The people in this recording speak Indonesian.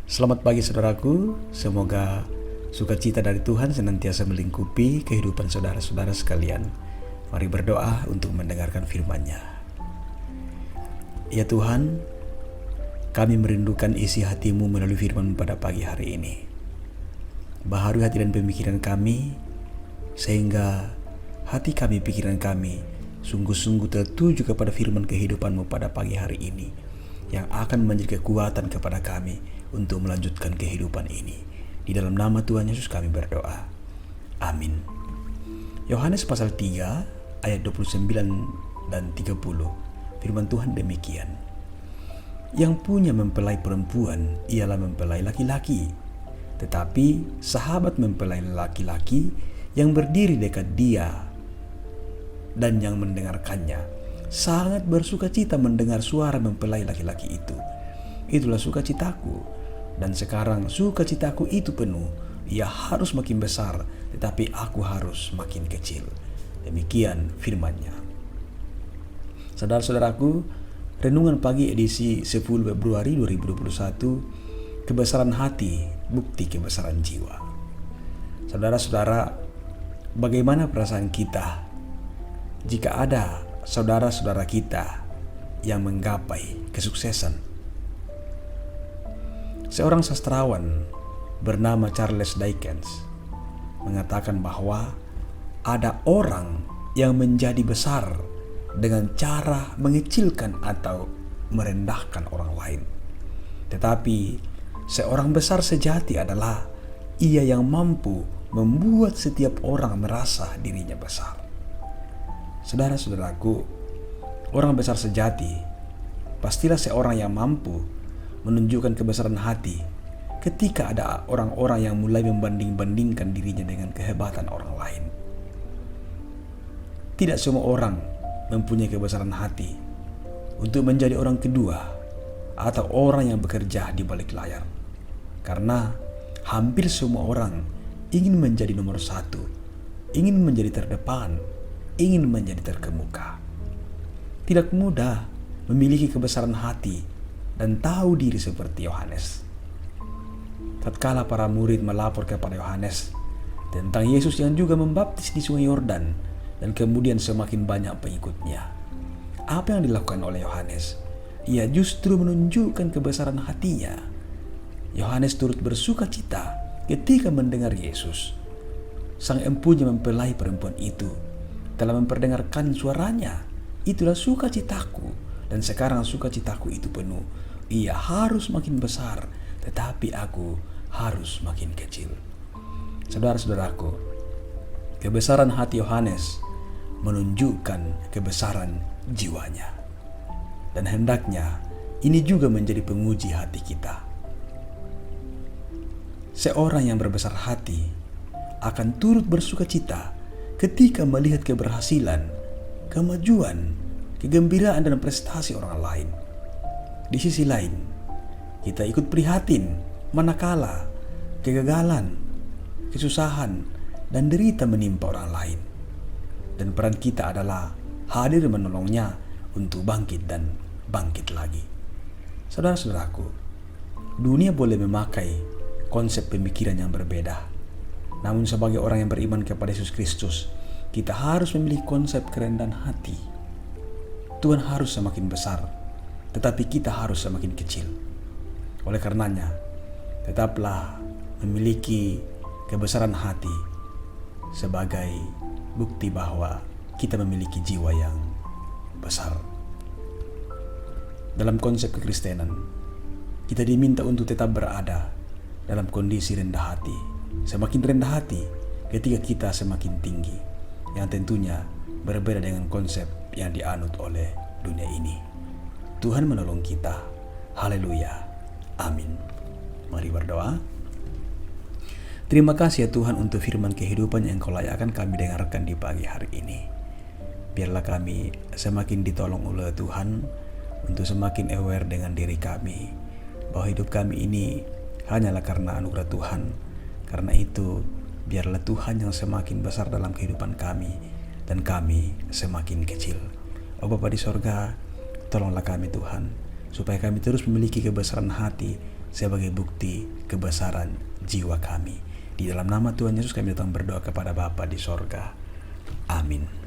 Selamat pagi saudaraku, semoga sukacita dari Tuhan senantiasa melingkupi kehidupan saudara-saudara sekalian. Mari berdoa untuk mendengarkan firman-Nya. Ya Tuhan, kami merindukan isi hati-Mu melalui firman pada pagi hari ini. Baharui hati dan pemikiran kami, sehingga hati kami, pikiran kami sungguh-sungguh tertuju kepada firman kehidupan-Mu pada pagi hari ini, yang akan menjadi kekuatan kepada kami untuk melanjutkan kehidupan ini. Di dalam nama Tuhan Yesus kami berdoa. Amin. Yohanes pasal 3 ayat 29 dan 30. Firman Tuhan demikian. Yang punya mempelai perempuan ialah mempelai laki-laki. Tetapi sahabat mempelai laki-laki yang berdiri dekat dia dan yang mendengarkannya sangat bersukacita mendengar suara mempelai laki-laki itu. Itulah sukacitaku. Dan sekarang sukacitaku itu penuh. Ia harus makin besar, tetapi aku harus makin kecil. Demikian firman-Nya. Saudara-saudaraku, renungan pagi edisi 10 Februari 2021, kebesaran hati, bukti kebesaran jiwa. Saudara-saudara, bagaimana perasaan kita jika ada saudara-saudara kita yang menggapai kesuksesan? Seorang sastrawan bernama Charles Dickens mengatakan bahwa ada orang yang menjadi besar dengan cara mengecilkan atau merendahkan orang lain. Tetapi seorang besar sejati adalah ia yang mampu membuat setiap orang merasa dirinya besar. Saudara-saudaraku, orang besar sejati pastilah seorang yang mampu menunjukkan kebesaran hati ketika ada orang-orang yang mulai membanding-bandingkan dirinya dengan kehebatan orang lain. Tidak semua orang mempunyai kebesaran hati untuk menjadi orang kedua atau orang yang bekerja di balik layar, karena hampir semua orang ingin menjadi nomor satu, ingin menjadi terdepan, ingin menjadi terkemuka. Tidak mudah memiliki kebesaran hati dan tahu diri seperti Yohanes. Tatkala para murid melapor kepada Yohanes tentang Yesus yang juga membaptis di Sungai Yordan dan kemudian semakin banyak pengikutnya, apa yang dilakukan oleh Yohanes? Ia justru menunjukkan kebesaran hatinya. Yohanes turut bersukacita ketika mendengar Yesus, sang empunya mempelai perempuan itu, telah memperdengarkan suaranya. Itulah sukacitaku. Dan sekarang sukacitaku itu penuh. Ia harus makin besar, tetapi aku harus makin kecil. Saudara-saudaraku, kebesaran hati Yohanes menunjukkan kebesaran jiwanya. Dan hendaknya ini juga menjadi penguji hati kita. Seorang yang berbesar hati akan turut bersukacita ketika melihat keberhasilan, kemajuan, kegembiraan dan prestasi orang lain. Di sisi lain, kita ikut prihatin manakala kegagalan, kesusahan, dan derita menimpa orang lain. Dan peran kita adalah hadir menolongnya untuk bangkit dan bangkit lagi. Saudara-saudaraku, dunia boleh memakai konsep pemikiran yang berbeda. Namun sebagai orang yang beriman kepada Yesus Kristus, kita harus memiliki konsep kerendahan hati. Tuhan harus semakin besar, tetapi kita harus semakin kecil. Oleh karenanya, tetaplah memiliki kebesaran hati sebagai bukti bahwa kita memiliki jiwa yang besar. Dalam konsep kekristenan, kita diminta untuk tetap berada dalam kondisi rendah hati. Semakin rendah hati ketika kita semakin tinggi, yang tentunya berbeda dengan konsep yang dianut oleh dunia ini. Tuhan menolong kita. Haleluya. Amin. Mari berdoa. Terima kasih ya Tuhan untuk firman kehidupan yang Engkau layakkan kami dengarkan di pagi hari ini. Biarlah kami semakin ditolong oleh Tuhan untuk semakin aware dengan diri kami, bahwa hidup kami ini hanyalah karena anugerah Tuhan. Karena itu, biarlah Tuhan yang semakin besar dalam kehidupan kami, dan kami semakin kecil. Oh Bapa di sorga, tolonglah kami Tuhan, supaya kami terus memiliki kebesaran hati sebagai bukti kebesaran jiwa kami. Di dalam nama Tuhan Yesus kami datang berdoa kepada Bapa di sorga. Amin.